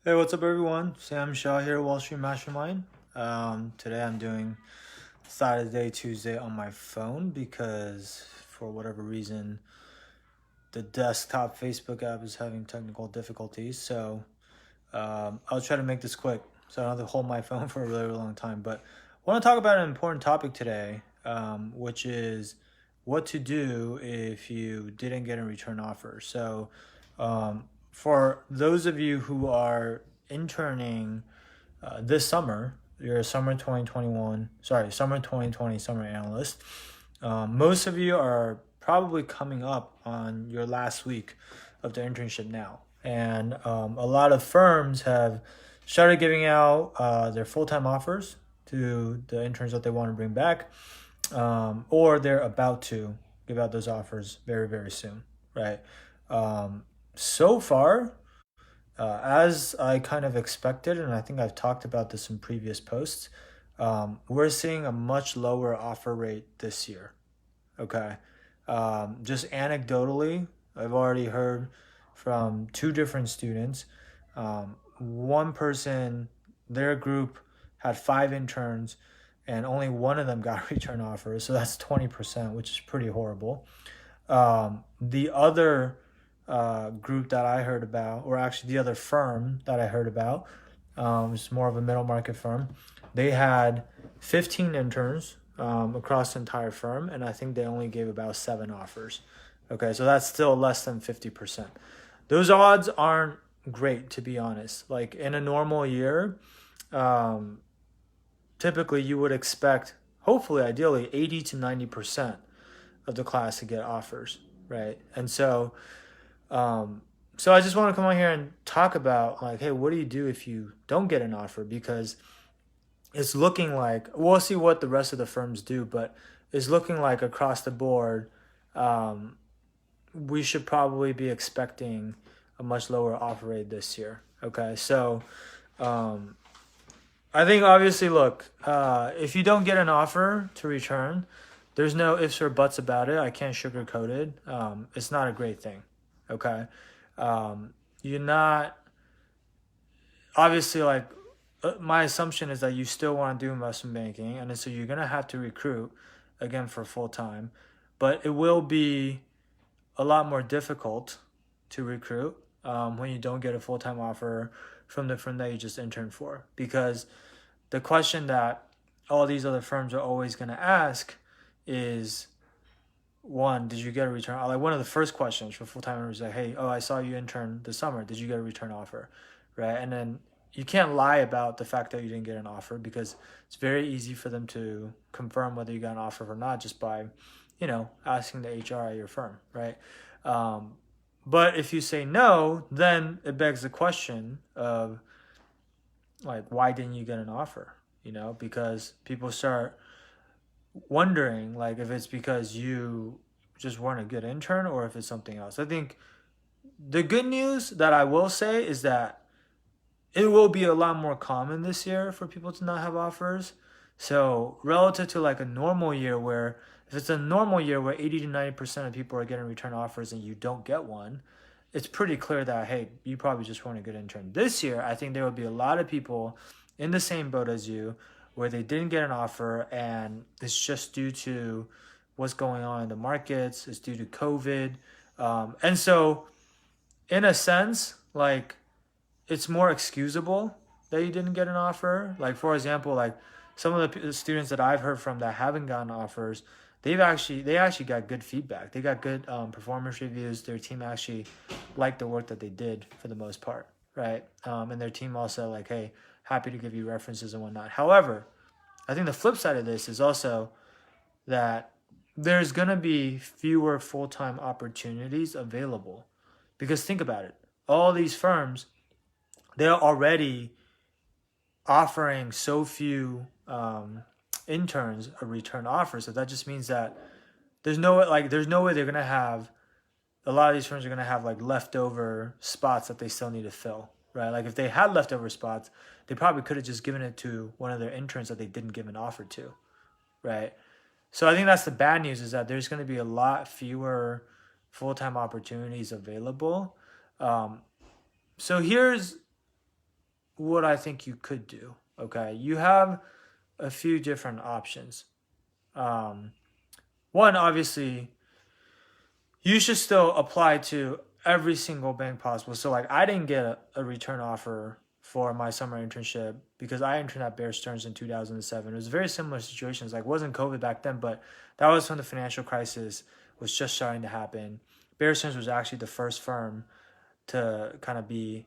Hey, what's up, everyone? Sam Shaw here, Wall Street Mastermind. Today I'm doing Saturday, Tuesday on my phone because for whatever reason, the desktop Facebook app is having technical difficulties. So I'll try to make this quick so I don't have to hold my phone for a really, really long time. But I want to talk about an important topic today, which is what to do if you didn't get a return offer. For those of you who are interning this summer, you're a summer 2020 summer analyst. Most of you are probably coming up on your last week of the internship now. And a lot of firms have started giving out their full time offers to the interns that they want to bring back, or they're about to give out those offers very, very soon, right? So far, as I kind of expected, and I think I've talked about this in previous posts, we're seeing a much lower offer rate this year. Okay. Just anecdotally, I've already heard from two different students. One person, their group had five interns, and only one of them got return offers. So that's 20%, which is pretty horrible. The other group that I heard about, or actually the other firm that I heard about, it's more of a middle market firm. They had 15 interns across the entire firm, and I think they only gave about seven offers. Okay, so that's still less than 50%. Those odds aren't great, to be honest. Like in a normal year, um, typically you would expect, hopefully, ideally, 80 to 90% of the class to get offers, right? Um, so I just want to come on here and talk about like, hey, what do you do if you don't get an offer? Because it's looking like we'll see what the rest of the firms do, but it's looking like across the board, um, we should probably be expecting a much lower offer rate this year. Okay, so um, I think obviously, look, if you don't get an offer to return, there's no ifs or buts about it. I can't sugarcoat it. It's not a great thing. Okay, you're not obviously like my assumption is that you still want to do investment banking, and so you're gonna have to recruit again for full time, but it will be a lot more difficult to recruit when you don't get a full time offer from the firm that you just interned for, because the question that all these other firms are always going to ask is, one, did you get a return? Like one of the first questions for full time is like, hey, oh, I saw you intern this summer. Did you get a return offer? Right. And then you can't lie about the fact that you didn't get an offer because it's very easy for them to confirm whether you got an offer or not just by, asking the HR at your firm. Right. Um, but if you say no, then it begs the question of like, why didn't you get an offer? Because people start wondering like if it's because you just weren't a good intern or if it's something else. I think the good news that I will say is that it will be a lot more common this year for people to not have offers. So relative to like a normal year where if it's a normal year where 80 to 90% of people are getting return offers and you don't get one, it's pretty clear that, hey, you probably just weren't a good intern. This year, I think there will be a lot of people in the same boat as you where they didn't get an offer and it's just due to what's going on in the markets, it's due to COVID. And so, in a sense, like it's more excusable that you didn't get an offer. Like for example, like some of the students that I've heard from that haven't gotten offers, they actually got good feedback. They got good performance reviews. Their team actually liked the work that they did for the most part, right? And their team also like, hey, happy to give you references and whatnot. However, I think the flip side of this is also that there's gonna be fewer full time opportunities available, because think about it, all these firms, they're already offering so few interns a return offer. So that just means that there's no way they're gonna have a lot of these firms are gonna have like leftover spots that they still need to fill, right? Like if they had leftover spots, they probably could have just given it to one of their interns that they didn't give an offer to, right? So I think that's the bad news is that there's gonna be a lot fewer full time opportunities available. Um, so here's what I think you could do. Okay, you have a few different options. Um, One, obviously, you should still apply to every single bank possible. So, like, I didn't get a return offer for my summer internship because I interned at Bear Stearns in 2007. It was very similar situations. Like, it wasn't COVID back then, but that was when the financial crisis was just starting to happen. Bear Stearns was actually the first firm to kind of be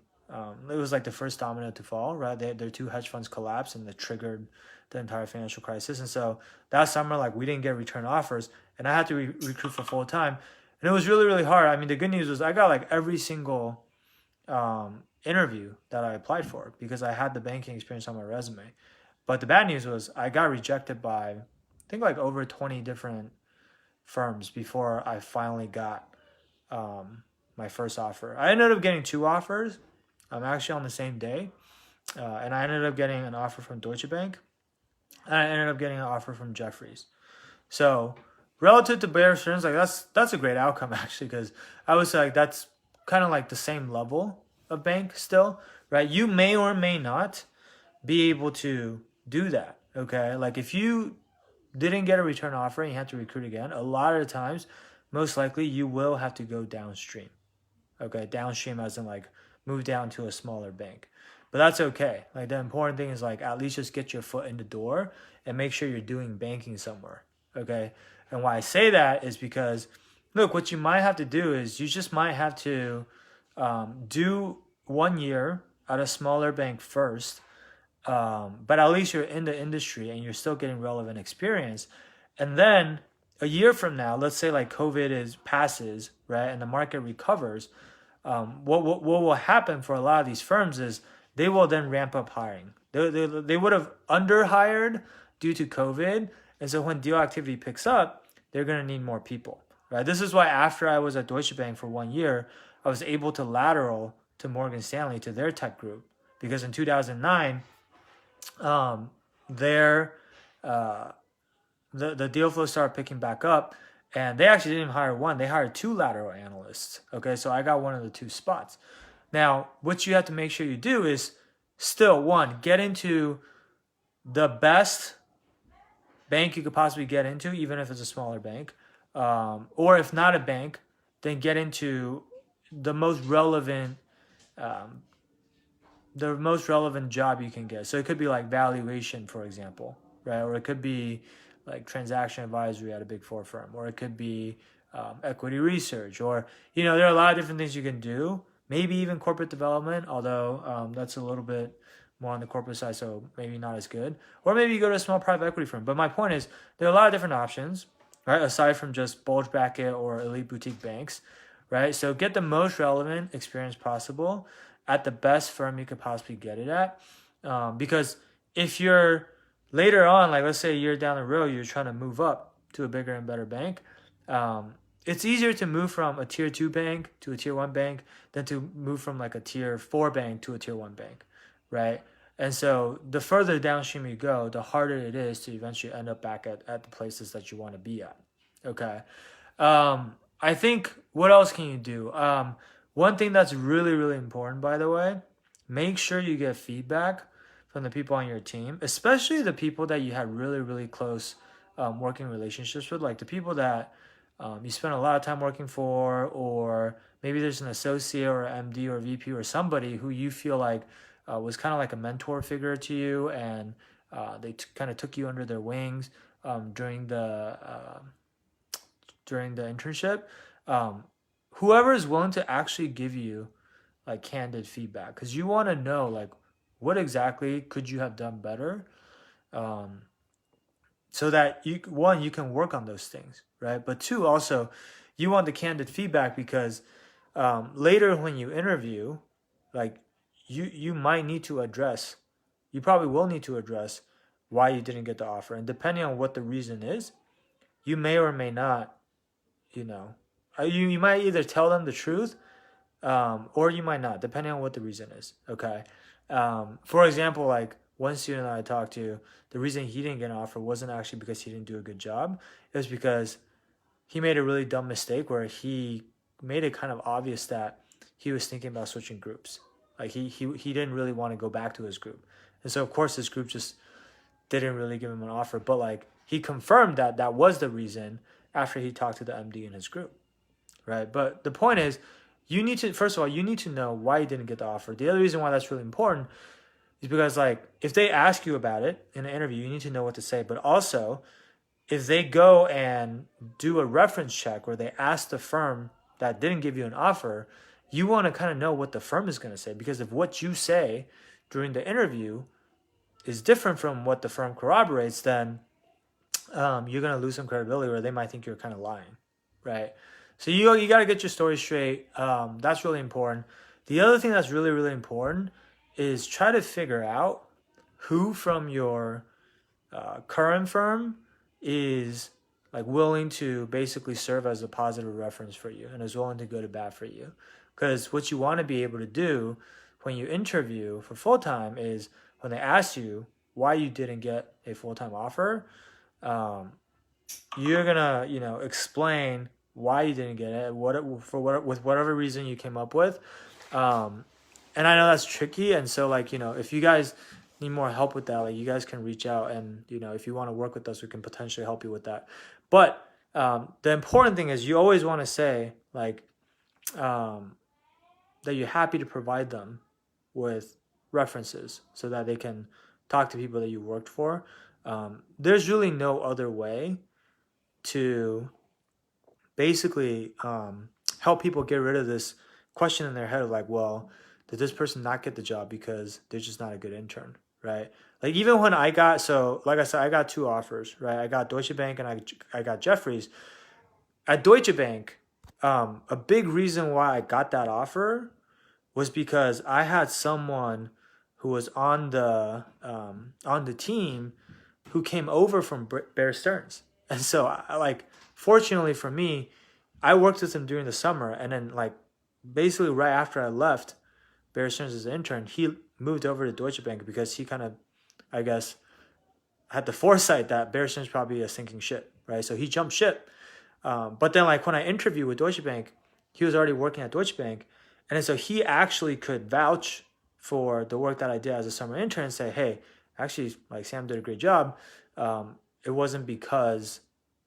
it was like the first domino to fall, right? Their two hedge funds collapsed and that triggered the entire financial crisis. And so that summer, like, we didn't get return offers, and I had to recruit for full time, and it was really really hard. I mean, the good news was I got like every single interview that I applied for because I had the banking experience on my resume. But the bad news was I got rejected by I think like over 20 different firms before I finally got um, my first offer. I ended up getting two offers. Actually on the same day, and I ended up getting an offer from Deutsche Bank, and I ended up getting an offer from Jefferies. So relative to Bear Stearns, like that's a great outcome actually, because I was like that's kind of like the same level of bank still, right? You may or may not be able to do that. Okay, like if you didn't get a return offer and you have to recruit again, a lot of the times, most likely you will have to go downstream. Okay, downstream as in like move down to a smaller bank. But that's okay. Like the important thing is like at least just get your foot in the door and make sure you're doing banking somewhere. Okay. And why I say that is because look, what you might have to do is you just might have to do 1 year at a smaller bank first, but at least you're in the industry and you're still getting relevant experience. And then a year from now, let's say like COVID is passes, right, and the market recovers, what will happen for a lot of these firms is they will then ramp up hiring. They would have underhired due to COVID, and so when deal activity picks up, they're going to need more people. Right. This is why after I was at Deutsche Bank for 1 year, I was able to lateral to Morgan Stanley to their tech group because in 2009, their the deal flow started picking back up, and they actually didn't hire one; they hired two lateral analysts. Okay, so I got one of the two spots. Now, what you have to make sure you do is still one get into the best bank you could possibly get into, even if it's a smaller bank, or if not a bank, then get into the most relevant um, job you can get. So it could be like valuation, for example, right? Or it could be like transaction advisory at a big four firm, or it could be equity research, or there are a lot of different things you can do. Maybe even corporate development, although that's a little bit more on the corporate side, so maybe not as good. Or maybe you go to a small private equity firm. But my point is, there are a lot of different options, right? Aside from just bulge bracket or elite boutique banks, right? So get the most relevant experience possible at the best firm you could possibly get it at. Because if you're later on, like let's say a year down the road, you're trying to move up to a bigger and better bank, it's easier to move from a tier 2 bank to a tier 1 bank than to move from like a tier 4 bank to a tier 1 bank, right? And so the further downstream you go, the harder it is to eventually end up back at the places that you want to be at. Okay. I think what else can you do? One thing that's really, really important, by the way, make sure you get feedback from the people on your team, especially the people that you had really, really close working relationships with, like the people that you spend a lot of time working for, or maybe there's an associate or MD or VP or somebody who you feel like was kind of like a mentor figure to you, and they kind of took you under their wings during the internship. Whoever is willing to actually give you like candid feedback, because you want to know like what exactly could you have done better, um, so that you can work on those things, right? But two, also you want the candid feedback because later when you interview, like you might need to address, you probably will need to address why you didn't get the offer, and depending on what the reason is, you may or may not, you know, you might either tell them the truth, or you might not, depending on what the reason is. Okay. For example, like one student that I talked to, the reason he didn't get an offer wasn't actually because he didn't do a good job. It was because he made a really dumb mistake where he made it kind of obvious that he was thinking about switching groups. Like he didn't really want to go back to his group. And so of course his group just didn't really give him an offer, but like he confirmed that that was the reason after he talked to the MD in his group, right? But the point is, you need to, first of all, you need to know why you didn't get the offer. The other reason why that's really important is because like if they ask you about it in an interview, you need to know what to say. But also, if they go and do a reference check where they ask the firm that didn't give you an offer, you want to kind of know what the firm is going to say, because if what you say during the interview is different from what the firm corroborates, then you're going to lose some credibility, or they might think you're kind of lying, right? So you got to get your story straight. That's really important. The other thing that's really, really important is try to figure out who from your current firm is like willing to basically serve as a positive reference for you and is willing to go to bat for you. Because what you want to be able to do when you interview for full-time is when they ask you why you didn't get a full-time offer, you're gonna explain why you didn't get it, with whatever reason you came up with. And I know that's tricky, and so like if you guys need more help with that, like you guys can reach out, and if you want to work with us, we can potentially help you with that. But the important thing is you always want to say like that you're happy to provide them with references so that they can talk to people that you worked for. There's really no other way to basically help people get rid of this question in their head of like, well, did this person not get the job because they're just not a good intern, right? Like even when like I said, I got two offers, right? I got Deutsche Bank and I got Jeffries. At Deutsche Bank, a big reason why I got that offer was because I had someone who was on the team who came over from Bear Stearns, and so fortunately for me, I worked with him during the summer, and then like basically right after I left Bear Stearns as an intern, he moved over to Deutsche Bank because he kind of, I guess, had the foresight that Bear Stearns probably a sinking ship, right? So he jumped ship. But then like when I interviewed with Deutsche Bank, he was already working at Deutsche Bank, and so he actually could vouch for the work that I did as a summer intern and say, hey, actually, like Sam did a great job. It wasn't because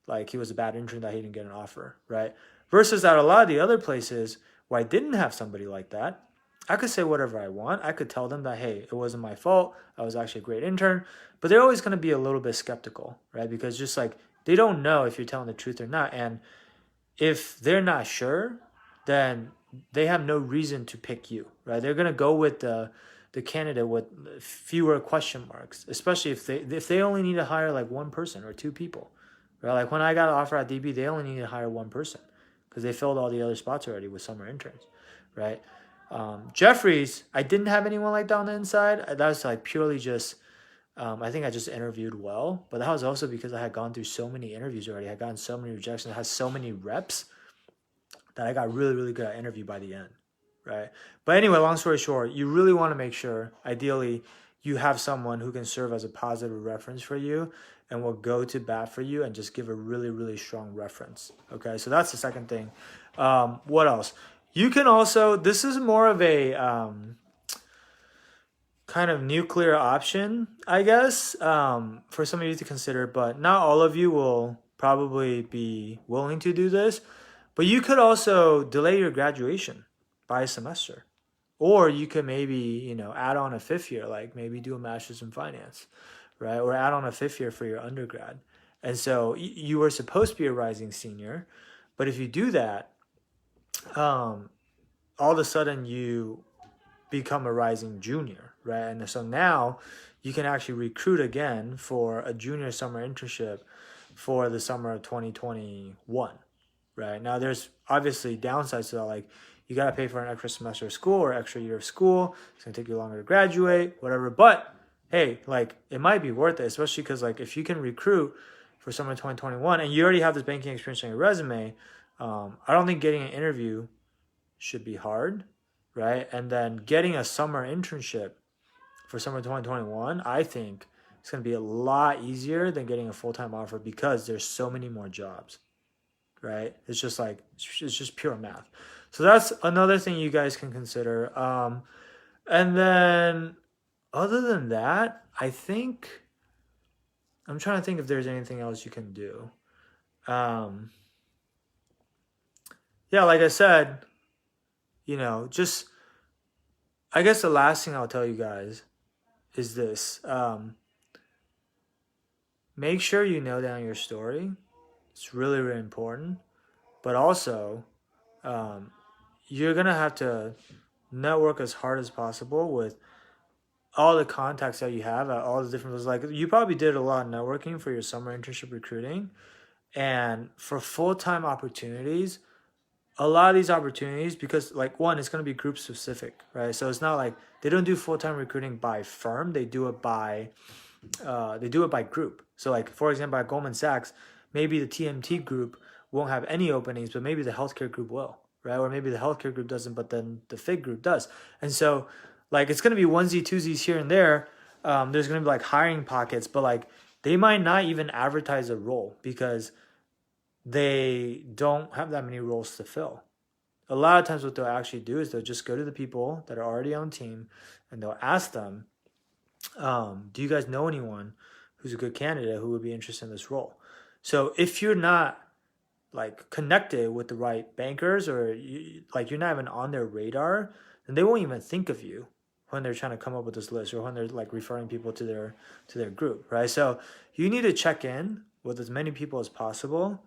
like he was a bad intern that he didn't get an offer, right? Versus at a lot of the other places where I didn't have somebody like that, I could say whatever I want. I could tell them that, hey, it wasn't my fault. I was actually a great intern. But they're always going to be a little bit skeptical, right? Because just like they don't know if you're telling the truth or not. And if they're not sure, then they have no reason to pick you, right? They're going to go with the candidate with fewer question marks, especially if they only need to hire like one person or two people, right? Like when I got an offer at DB, they only needed to hire one person because they filled all the other spots already with summer interns, right? Jeffries, I didn't have anyone like that on the inside. That was like purely just, I think I just interviewed well, but that was also because I had gone through so many interviews already. I had gotten so many rejections, I had so many reps that I got really, really good at interview by the end, right? But anyway, long story short, you really want to make sure, ideally, you have someone who can serve as a positive reference for you and will go to bat for you and just give a really, really strong reference. Okay, so that's the second thing. What else? You can also, this is more of a kind of nuclear option, I guess, for some of you to consider, but not all of you will probably be willing to do this. But you could also delay your graduation by a semester. Or you could maybe, add on a fifth year, like maybe do a master's in finance, right? Or add on a fifth year for your undergrad. And so you were supposed to be a rising senior, but if you do that, all of a sudden you become a rising junior, right? And so now you can actually recruit again for a junior summer internship for the summer of 2021, right? Now there's obviously downsides to that, like you got to pay for an extra semester of school or extra year of school. It's going to take you longer to graduate, whatever. But hey, like it might be worth it, especially because like if you can recruit for summer 2021 and you already have this banking experience on your resume, I don't think getting an interview should be hard, right? And then getting a summer internship for summer 2021, I think it's going to be a lot easier than getting a full-time offer because there's so many more jobs, right? It's just pure math. So that's another thing you guys can consider. And then other than that, I think I'm trying to think if there's anything else you can do. Um, yeah, like I said, just I guess the last thing I'll tell you guys is this: make sure you know down your story. It's really, really important. But also, um, you're gonna have to network as hard as possible with all the contacts that you have at all the different places. Like you probably did a lot of networking for your summer internship recruiting, and for full time opportunities, a lot of these opportunities, because like one, it's going to be group specific, right? So it's not like they don't do full time recruiting by firm; they do it by group. So like for example, at Goldman Sachs, maybe the TMT group won't have any openings, but maybe the healthcare group will, right? Or maybe the healthcare group doesn't, but then the FIG group does. And so like it's gonna be onesie twosies here and there. There's gonna be like hiring pockets, but like they might not even advertise a role because they don't have that many roles to fill. A lot of times what they'll actually do is they'll just go to the people that are already on team and they'll ask them, do you guys know anyone who's a good candidate who would be interested in this role? So if you're not like connected with the right bankers or like you're not even on their radar, then they won't even think of you when they're trying to come up with this list or when they're like referring people to their group, right? So you need to check in with as many people as possible,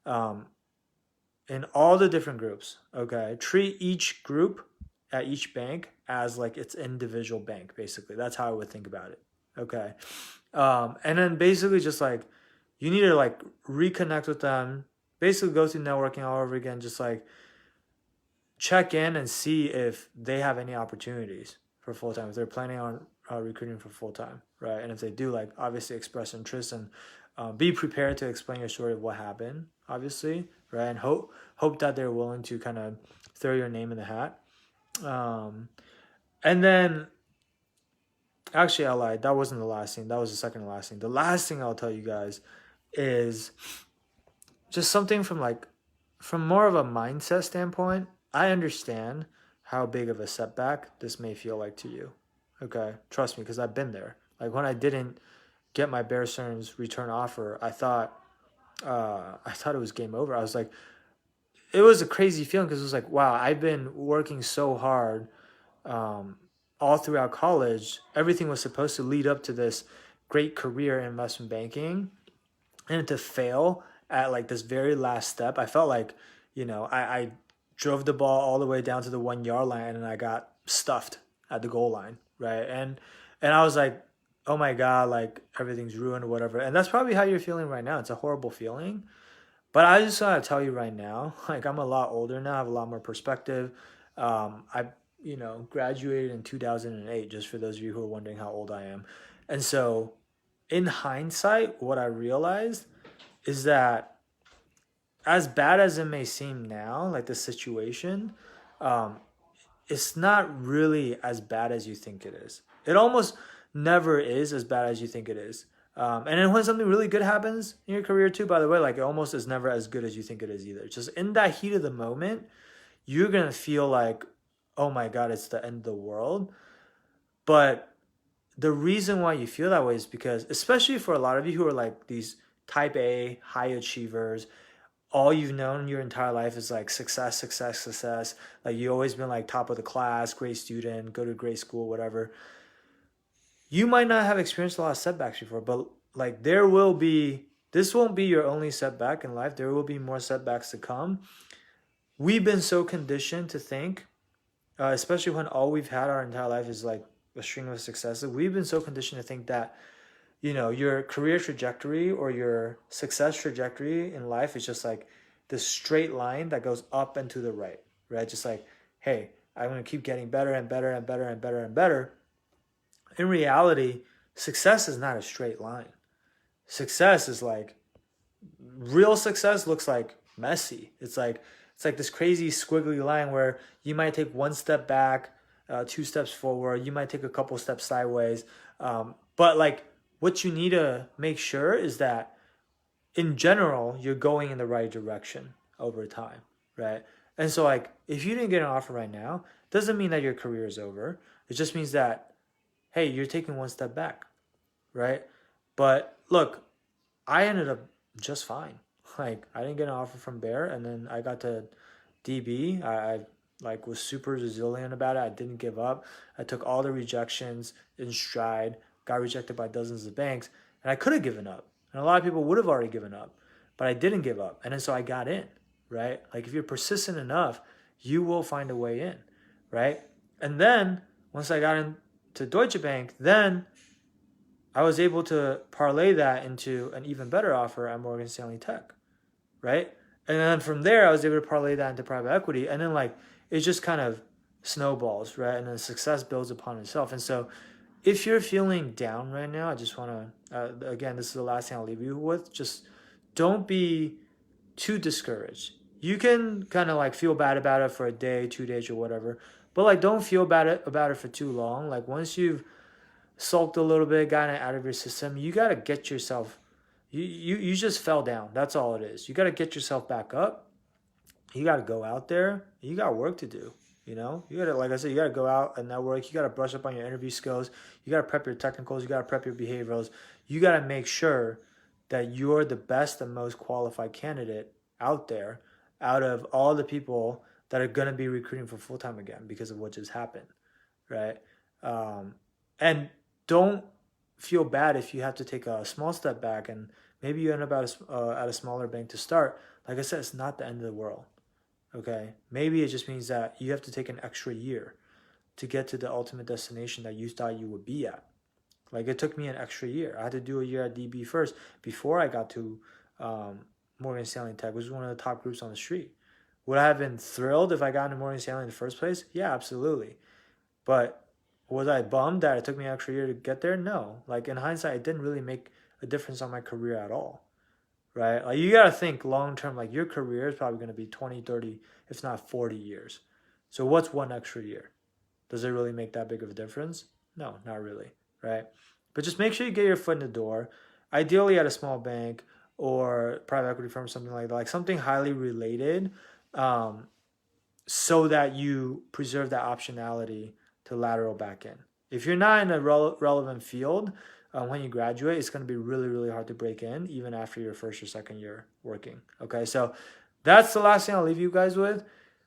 um, in all the different groups. Okay, treat each group at each bank as like its individual bank. Basically, that's how I would think about it. Okay, and then basically just like you need to like reconnect with them. Basically, go through networking all over again. Just like check in and see if they have any opportunities for full time. If they're planning on recruiting for full time, right? And if they do, like obviously express interest and be prepared to explain your story of what happened, obviously, right? And hope that they're willing to kind of throw your name in the hat. Um, and then actually, I lied. That wasn't the last thing. That was the second to last thing. The last thing I'll tell you guys is just something from more of a mindset standpoint. I understand how big of a setback this may feel like to you. Okay, trust me, because I've been there. Like when I didn't get my Bear Stearns return offer, I thought it was game over. I was like, it was a crazy feeling because it was like, wow, I've been working so hard, um, all throughout college. Everything was supposed to lead up to this great career in investment banking, and to fail at like this very last step, I felt like, I drove the ball all the way down to the 1 yard line and I got stuffed at the goal line, right? And I was like, oh my god, like everything's ruined or whatever. And that's probably how you're feeling right now. It's a horrible feeling. But I just want to tell you right now, like I'm a lot older now, I have a lot more perspective. I, graduated in 2008, just for those of you who are wondering how old I am. And so in hindsight, what I realized is that as bad as it may seem now, like the situation, um, it's not really as bad as you think it is. It almost never is as bad as you think it is. And then when something really good happens in your career too, by the way, like it almost is never as good as you think it is either. Just in that heat of the moment, you're gonna feel like, oh my god, it's the end of the world. But the reason why you feel that way is because, especially for a lot of you who are like these type A high achievers, all you've known your entire life is like success, success, success. Like you always been like top of the class, great student, go to great school, whatever. You might not have experienced a lot of setbacks before, but like this won't be your only setback in life. There will be more setbacks to come. We've been so conditioned to think, especially when all we've had our entire life is like a string of successes. We've been so conditioned to think that your career trajectory or your success trajectory in life is just like this straight line that goes up and to the right, right? Just like, hey, I'm going to keep getting better and better and better and better and better. In reality, success is not a straight line. Success is like, real success looks like messy. It's like this crazy squiggly line where you might take one step back, two steps forward. You might take a couple steps sideways. But like what you need to make sure is that in general, you're going in the right direction over time, right? And so like if you didn't get an offer right now, doesn't mean that your career is over. It just means that, hey, you're taking one step back, right? But look, I ended up just fine. Like I didn't get an offer from Bear, and then I got to DB. I like was super resilient about it. I didn't give up. I took all the rejections in stride. Got rejected by dozens of banks, and I could have given up. And a lot of people would have already given up, but I didn't give up. And then so I got in, right? Like if you're persistent enough, you will find a way in, right? And then once I got into Deutsche Bank, then I was able to parlay that into an even better offer at Morgan Stanley Tech, right? And then from there, I was able to parlay that into private equity. And then, like, it just kind of snowballs, right? And then success builds upon itself. And so, if you're feeling down right now, I just want to, again, this is the last thing I'll leave you with. Just don't be too discouraged. You can kind of like feel bad about it for a day, 2 days, or whatever. But, like, don't feel bad about it for too long. Like, once you've sulked a little bit, gotten it out of your system, you got to get yourself, you just fell down. That's all it is. You got to get yourself back up. You got to go out there. You got work to do. You know, you got to, like I said, you got to go out and network. You got to brush up on your interview skills. You got to prep your technicals. You got to prep your behaviorals. You got to make sure that you're the best and most qualified candidate out there out of all the people that are going to be recruiting for full-time again because of what just happened, right? And don't feel bad if you have to take a small step back and maybe you end up at a smaller bank to start. Like I said, it's not the end of the world. Okay, maybe it just means that you have to take an extra year to get to the ultimate destination that you thought you would be at. Like it took me an extra year. I had to do a year at DB first before I got to Morgan Stanley Tech, which was one of the top groups on the street. Would I have been thrilled if I got into Morgan Stanley in the first place? Yeah, absolutely. But was I bummed that it took me an extra year to get there? No. Like in hindsight, it didn't really make a difference on my career at all, right? Like you got to think long term, like your career is probably going to be 20, 30, if not 40 years. So what's one extra year? Does it really make that big of a difference? No, not really, right? But just make sure you get your foot in the door, ideally at a small bank or private equity firm, something like that, like something highly related, so that you preserve that optionality to lateral back in. If you're not in a relevant field when you graduate, it's going to be really, really hard to break in even after your first or second year working. Okay, so that's the last thing I'll leave you guys with.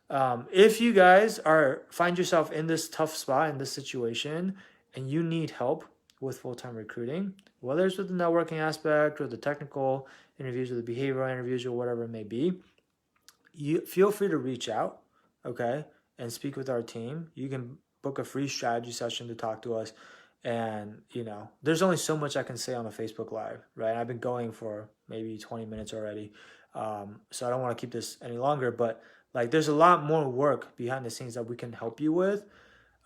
If you guys find yourself in this tough spot, in this situation, and you need help with full-time recruiting, whether it's with the networking aspect or the technical interviews or the behavioral interviews or whatever it may be, you feel free to reach out, okay, and speak with our team. You can book a free strategy session to talk to us. And, you know, there's only so much I can say on a Facebook Live, right? I've been going for maybe 20 minutes already. So I don't want to keep this any longer, but like there's a lot more work behind the scenes that we can help you with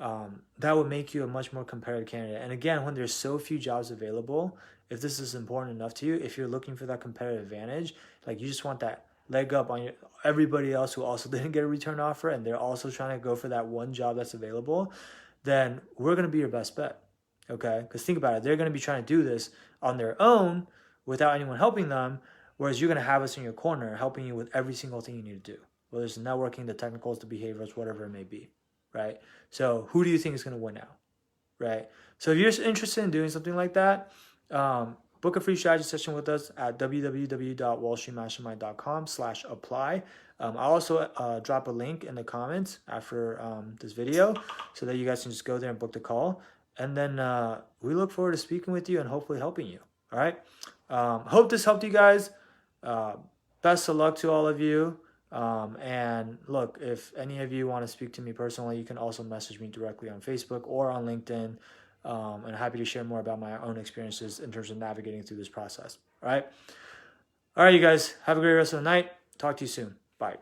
that would make you a much more competitive candidate. And again, when there's so few jobs available, if this is important enough to you, if you're looking for that competitive advantage, like you just want that leg up on everybody else who also didn't get a return offer and they're also trying to go for that one job that's available, then we're going to be your best bet. Okay? Because think about it. They're going to be trying to do this on their own without anyone helping them, whereas you're going to have us in your corner helping you with every single thing you need to do, whether it's the networking, the technicals, the behaviors, whatever it may be, right? So who do you think is going to win out, right? So if you're interested in doing something like that, book a free strategy session with us at www.wallstreetmastermind.com/apply. I'll also drop a link in the comments after this video so that you guys can just go there and book the call. And then we look forward to speaking with you and hopefully helping you. All right. Hope this helped you guys. Best of luck to all of you. And look, if any of you want to speak to me personally, you can also message me directly on Facebook or on LinkedIn. And happy to share more about my own experiences in terms of navigating through this process. All right. All right, you guys. Have a great rest of the night. Talk to you soon. Bye.